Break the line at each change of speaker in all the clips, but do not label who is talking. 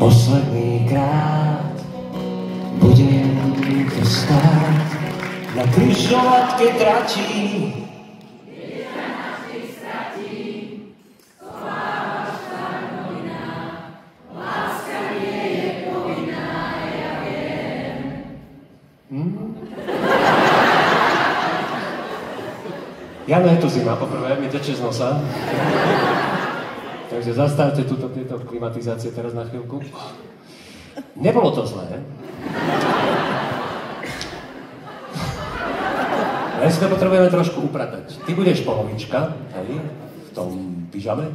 Posledný krát budem tu stáť na križovatke trati. Jano, je tu zima, poprvé, mi teče z nosa. Takže zastavte tieto klimatizácie teraz na chvíľku. Nebolo to zlé. Ja si to potrebujeme trošku upratať. Ty budeš polovička, hej, v tom pyžame.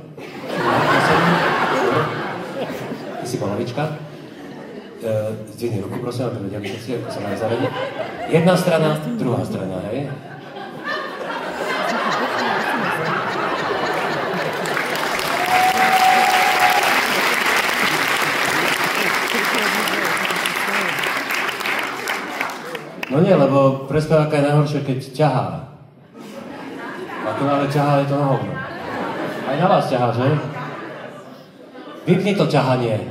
Ty si polovička. Zdvihni ruku, prosím, aby vedeli všetci, ako sa majú zaradiť. Jedna strana, druhá strana, hej. No nie, lebo prespeváka je najhoršie, keď ťahá. Ako ale ťahá, je to na hovno. Aj na vás ťahá, že? Vypni to ťahanie.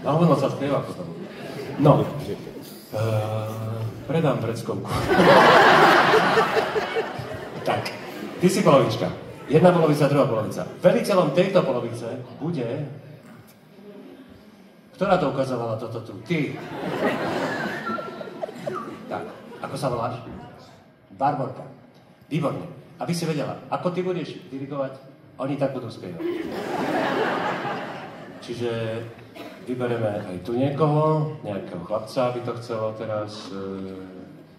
Na hovno sa spieva potom. No. Predám predskovku. Tak, ty si polovička. Jedna polovica, druhá polovica. Veliteľom tejto polovice bude... Ktorá to ukazovala toto tu? Ty. Tak, ako sa voláš? Barborka. Výborne. Aby si vedela, ako ty budeš dirigovať, oni tak budú spievať. Čiže vybereme aj tu niekoho, nejakého chlapca, by to chcelo teraz.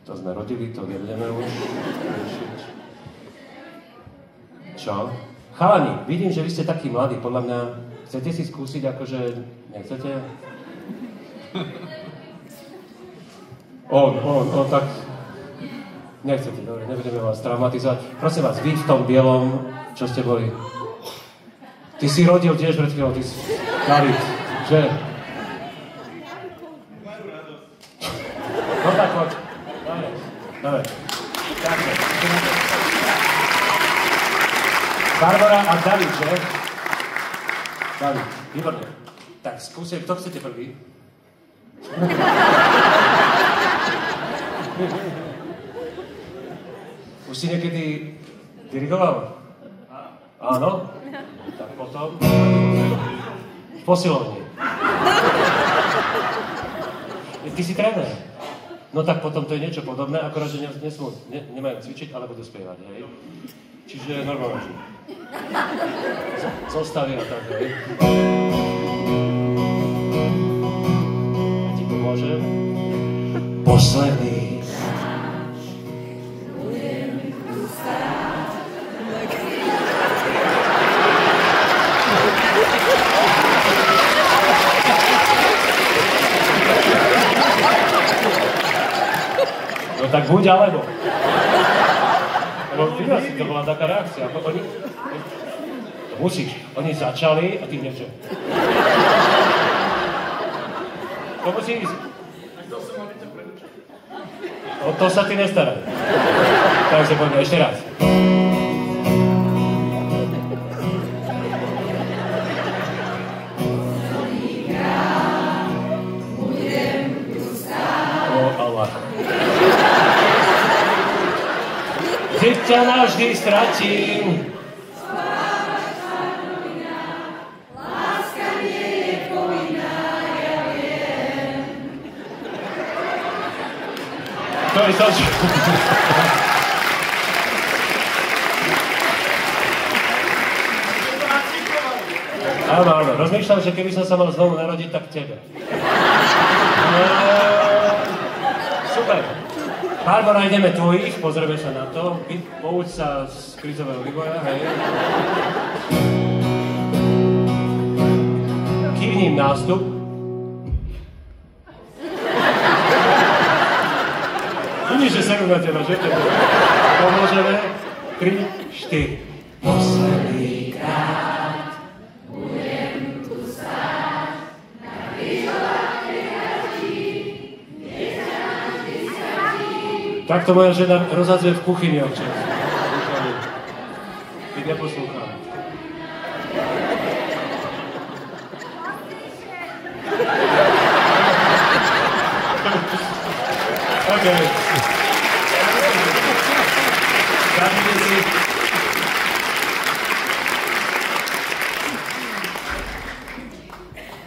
To sme rodili, to nebudeme už riešiť. Čo? Chalani, vidím, že vy ste takí mladí, podľa mňa. Chcete si skúsiť, akože... Nechcete? On, tak... Nechcete, dobre, nebudeme vás traumatizovať. Prosím vás, vy v tom bielom, čo ste boli? Ty si rodil tiež pred chvíľou, ty si... David, že? No tak, poď. Dobre. Barbara a David, že? David, výborne. Tak, skúsim, kto chcete prvý? Už si niekedy dirigoval? Áno? Tak potom... V posilovni. Ty si tréner. No tak potom to je niečo podobné, akorát, že nemajú cvičiť, ale budú spievať, hej? Čiže normálne. Zostavia tak, hej? Ja ti pomôžem. Posledný. No tak buď alebo. Lebo ty asi to bola taká reakcia. Oni... To musíš. Oni začali a ty niečo. To musí ísť. O to sa ty nestaraj. Takže poďme ešte raz. Keď ťa navždy stratím. Láska nie je povinná, ja viem. To je to, čo... Áno, rozmýšľam, že keby som sa mal znovu narodiť, tak tebe. Super. Barbara, ideme tvojich, pozrieme sa na to. Pouč sa z krízového vývoja, hej. Kývním nástup. Vidíš, že seru na teba, že? Pomôžeme. 3, 4. Posledný krát budem tu stáť na križovatke trati. Tak to moja žena rozhadzuje v kuchyni občas. Keď neposlúcham. Ahojte. Sadite si.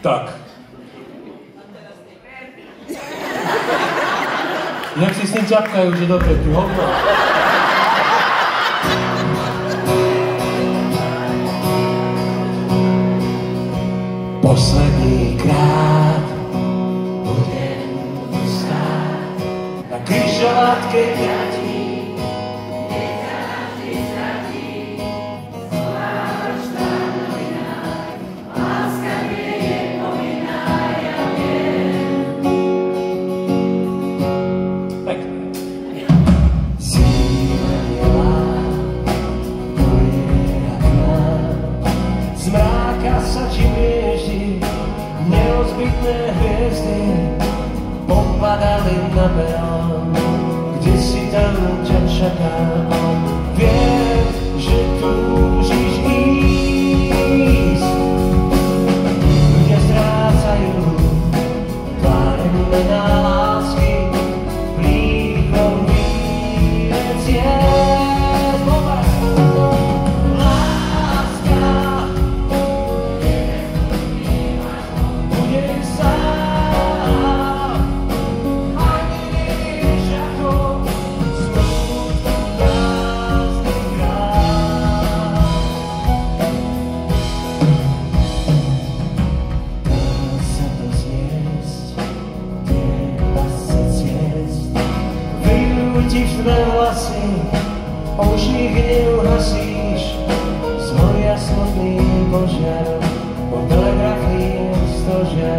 Tak. Jak si s ním ťapkajú, že dobre, ty hovno. Posledný krát budem stáť na križovatke kňatí. Nechám zradí, zláš tam novinár, láska nie je povinná, ja viem. Pekne. Zima milá, poriera tma, z mráka sa čieži, nerozbitné hviezdy popadali na belom, kde si tam ťa čaká. Viem, že túžiš ísť, ľudia strácajú tváre mená lásky, blíkom vírec je tvé vlasy, už ich neuhasíš, zhoria smutný požiar, po telegrafii stožiar.